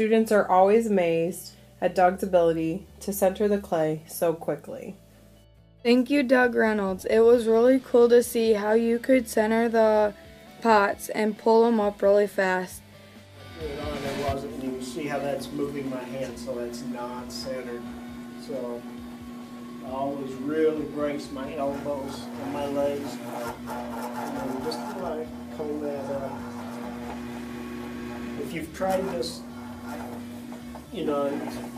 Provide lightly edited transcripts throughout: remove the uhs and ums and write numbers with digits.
Students are always amazed at Doug's ability to center the clay so quickly. Thank you, Doug Reynolds. It was really cool to see how you could center the pots and pull them up really fast. And you see how that's moving my hand, so that's not centered. So I always really brace my elbows and my legs, and just like comb that up. If you've tried this, you know,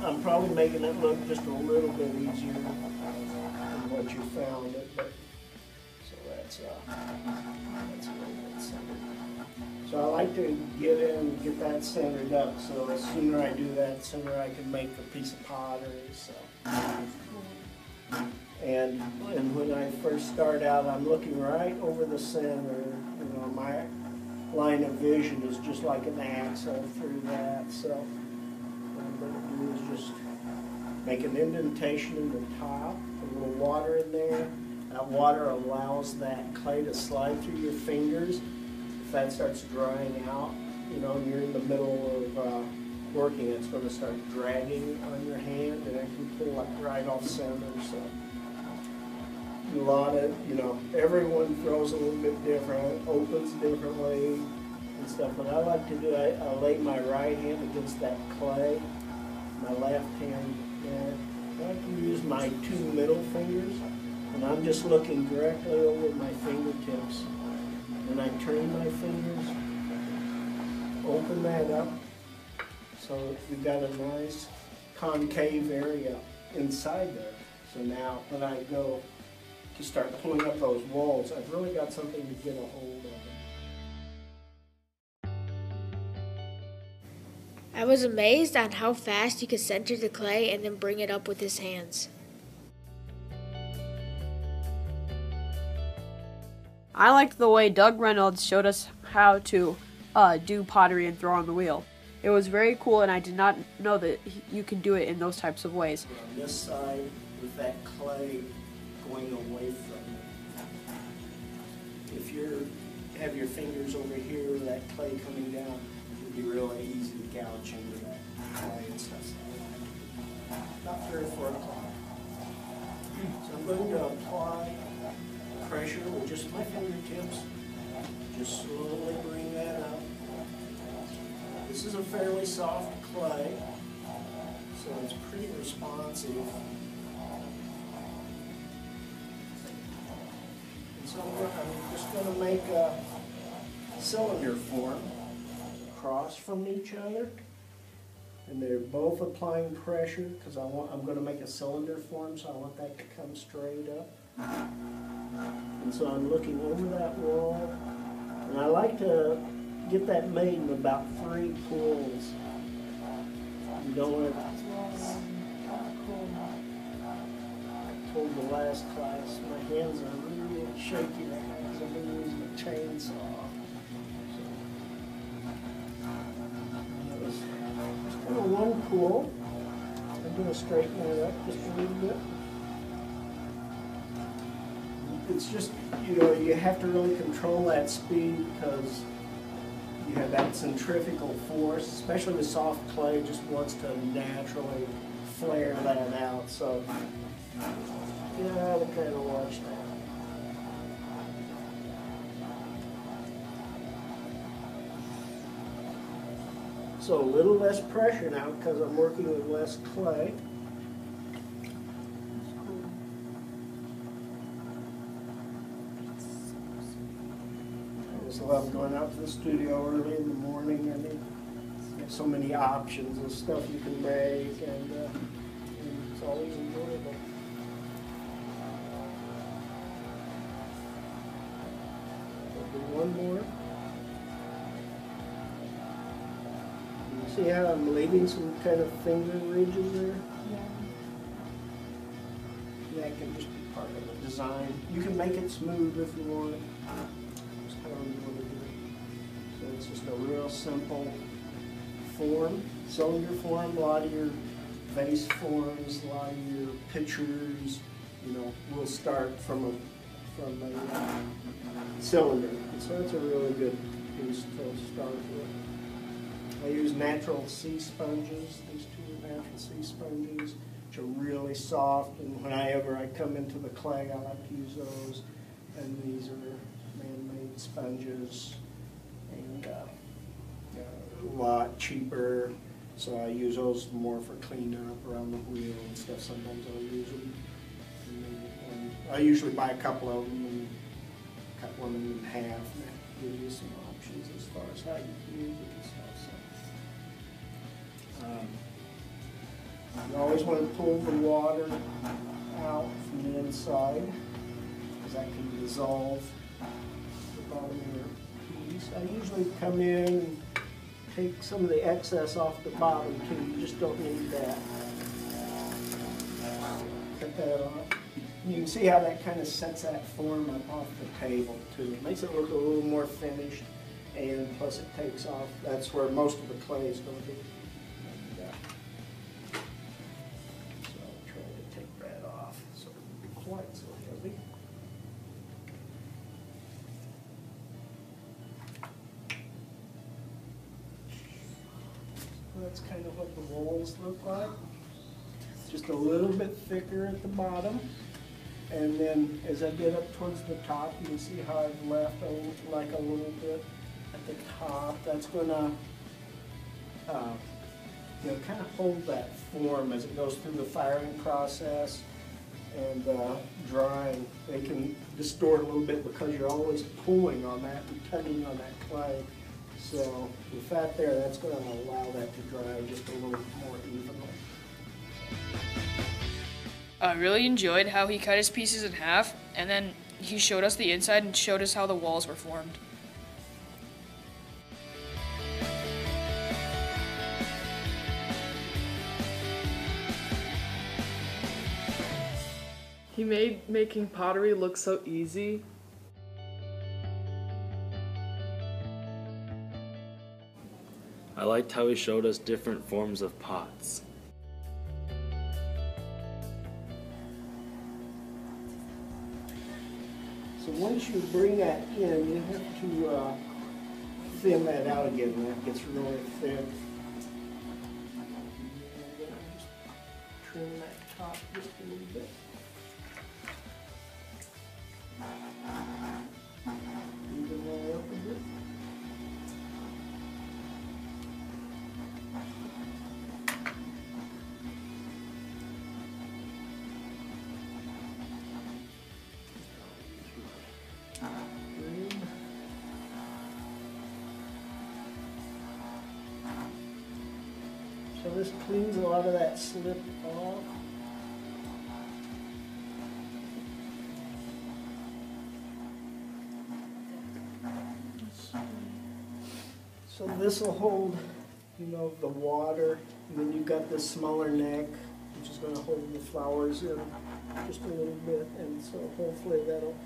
I'm probably making it look just a little bit easier than what you found it, but so that's a little bit centered. So I like to get in and get that centered up, so the sooner I do that, the sooner I can make a piece of pottery. So. And when I first start out, I'm looking right over the center. You know, my line of vision is just like an axle through that. So what I'm going to do is just make an indentation in the top, a little water in there. That water allows that clay to slide through your fingers. If that starts drying out, you know, and you're in the middle of working, it's going to start dragging on your hand, and it can pull up right off center. So a lot of, you know, everyone throws a little bit different, opens differently and stuff. But I like to do, I lay my right hand against that clay, my left hand, and I can use my two middle fingers, and I'm just looking directly over my fingertips. And I turn my fingers, open that up, so we've got a nice concave area inside there. So now when I go to start pulling up those walls, I've really got something to get a hold of. I was amazed on how fast he could center the clay and then bring it up with his hands. I liked the way Doug Reynolds showed us how to do pottery and throw on the wheel. It was very cool, and I did not know that you can do it in those types of ways. On this side, with that clay going away from it. If you have your fingers over here, that clay coming down, it would be really easy to gouge into that clay and stuff. So about 3 or 4 o'clock. So I'm going to apply pressure with just my fingertips. Just slowly bring that up. This is a fairly soft clay, so it's pretty responsive. And so I'm just going to make a cylinder form across from each other. And they're both applying pressure because I'm going to make a cylinder form, so I want that to come straight up. And so I'm looking over that wall, and I like to get that made in about 3 pulls. You don't want to. I told the last class, my hands are really shaky right now because I've been using a chainsaw. So just kind of 1 pull. I'm going to straighten that up just a little bit. It's just, you know, you have to really control that speed because you have that centrifugal force, especially with soft clay, just wants to naturally flare that out. So you gotta kind of watch that. So a little less pressure now because I'm working with less clay. I love going out to the studio early in the morning, and you have so many options of stuff you can make, and it's always enjoyable. I'll do one more. You see how I'm leaving some kind of finger ridges there? Yeah. That can just be part of the design. You can make it smooth if you want. So it's just a real simple form, cylinder form. A lot of your vase forms, a lot of your pictures, you know, will start from a cylinder. And so it's a really good piece to start with. I use natural sea sponges. These two are natural sea sponges, which are really soft, and whenever I come into the clay, I like to use those. And these are man-made sponges, and a lot cheaper. So I use those more for cleanup around the wheel and stuff. Sometimes I'll use them. And I usually buy a couple of them and cut one of them in half. And that gives you some options as far as how you can use it and stuff. So, you always want to pull the water out from the inside, because that can dissolve the bottom of your piece. I usually come in and take some of the excess off the bottom too. You just don't need that. Cut that off. You can see how that kind of sets that form up off the table too. It makes it look a little more finished, and plus it takes off. That's where most of the clay is going to be. So I'll try to take that off so it won't be quite so heavy. That's kind of what the walls look like. Just a little bit thicker at the bottom. And then as I get up towards the top, you can see how I've left like a little bit at the top. That's going to kind of hold that form as it goes through the firing process and drying. They can distort a little bit because you're always pulling on that and tugging on that clay. So with that there, that's going to allow that to dry just a little more evenly. I really enjoyed how he cut his pieces in half, and then he showed us the inside and showed us how the walls were formed. He made making pottery look so easy. I liked how he showed us different forms of pots. So once you bring that in, you have to thin that out again. That gets really thin. And just trim that top just a little bit. Even that up a bit. So this cleans a lot of that slip off. So this will hold, the water, and then you've got this smaller neck, which is going to hold the flowers in just a little bit, and so hopefully that'll,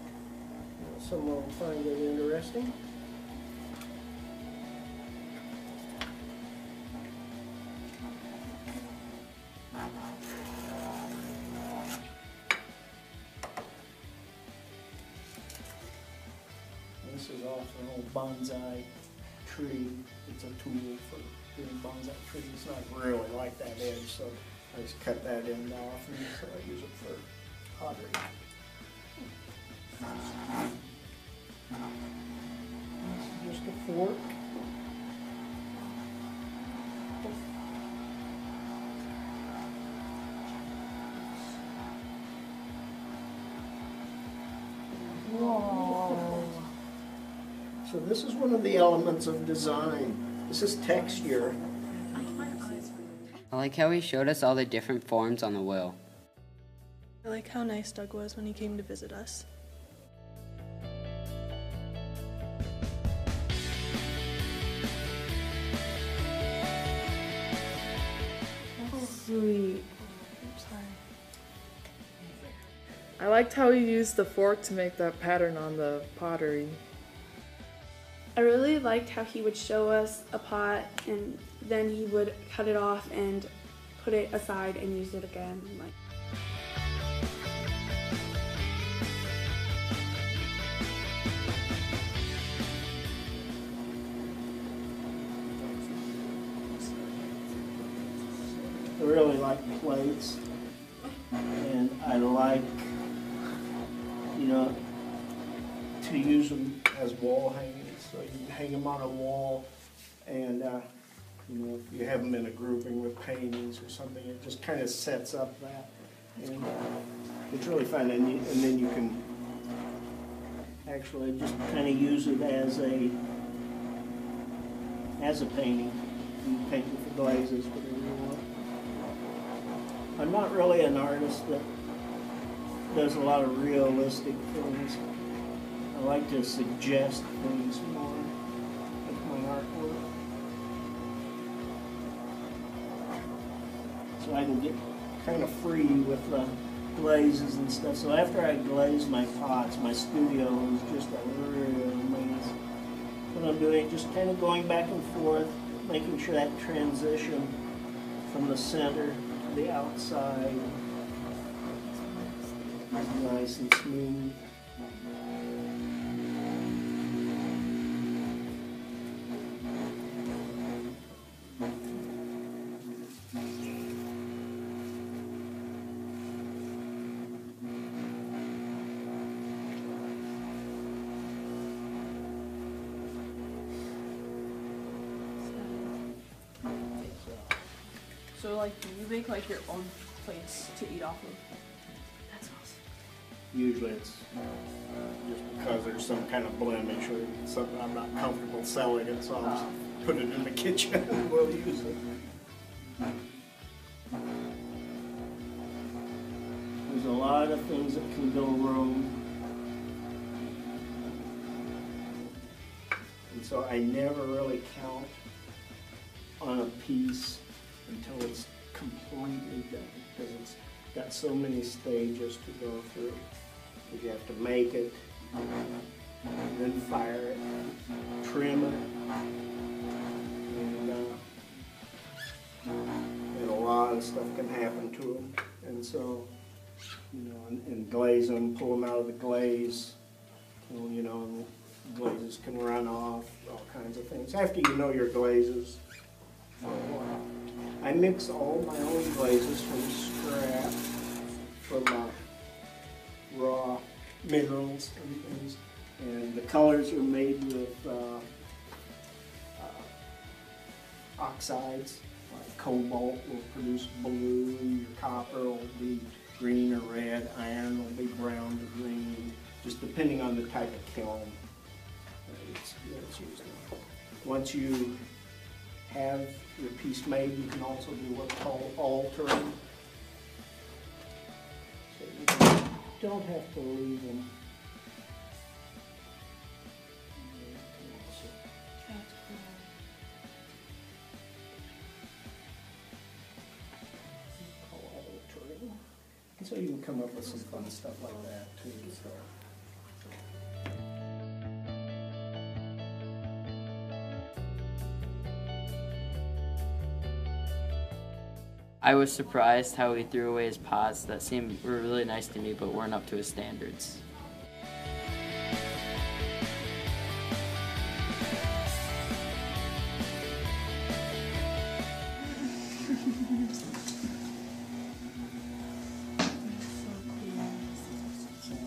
someone will find it interesting. This is off an old bonsai tree. It's a tool for doing bonsai trees. It's not really like that edge, so I just cut that end off, and so I use it for pottery. This is just a fork. So this is one of the elements of design. This is texture. I like how he showed us all the different forms on the wheel. I like how nice Doug was when he came to visit us. Sweet. I'm sorry. I liked how he used the fork to make that pattern on the pottery. I really liked how he would show us a pot and then he would cut it off and put it aside and use it again. really like plates, and I like, you know, to use them as wall hangings. So you can hang them on a wall, and you know, if you have them in a grouping with paintings or something, it just kind of sets up that, and it's really fun. And then you can actually just kind of use it as a painting. You can paint with the glazes, whatever you want. I'm not really an artist that does a lot of realistic things. I like to suggest things more with my artwork. So I can get kind of free with the glazes and stuff. So after I glaze my pots, my studio is just a real maze. What I'm doing, just kind of going back and forth, making sure that transition from the center to the outside is nice and smooth. So, like, do you make, like, your own plates to eat off of? That's awesome. Usually it's just because there's some kind of blemish or something I'm not comfortable selling it, so I'll just put it in the kitchen and we'll use it. There's a lot of things that can go wrong. And so I never really count on a piece until it's completely done, because it's got so many stages to go through. You have to make it, and then fire it, trim it, and a lot of stuff can happen to them. And so, you know, and glaze them, pull them out of the glaze, you know, and the glazes can run off, all kinds of things. After you know your glazes for a while. I mix all my own glazes from scrap, from raw minerals and things, and the colors are made with oxides. Like cobalt will produce blue, your copper will be green or red, iron will be brown to green, just depending on the type of kiln it's used in. Once you have your piece made, you can also do what's called altering. So you don't have to leave them. And so you can come up with some fun stuff like that too. So. I was surprised how he threw away his pots that were really nice to me but weren't up to his standards.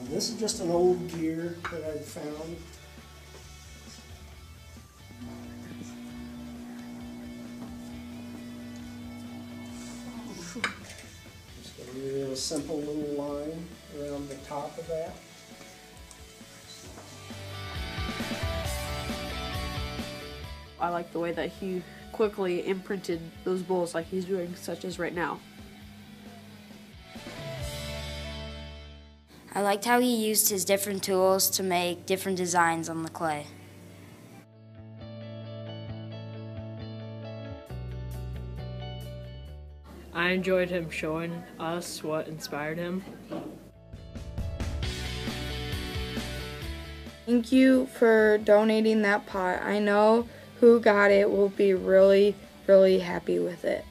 This is just an old gear that I found. Just a real simple little line around the top of that. I like the way that he quickly imprinted those bowls like he's doing, such as right now. I liked how he used his different tools to make different designs on the clay. I enjoyed him showing us what inspired him. Thank you for donating that pot. I know who got it will be really, really happy with it.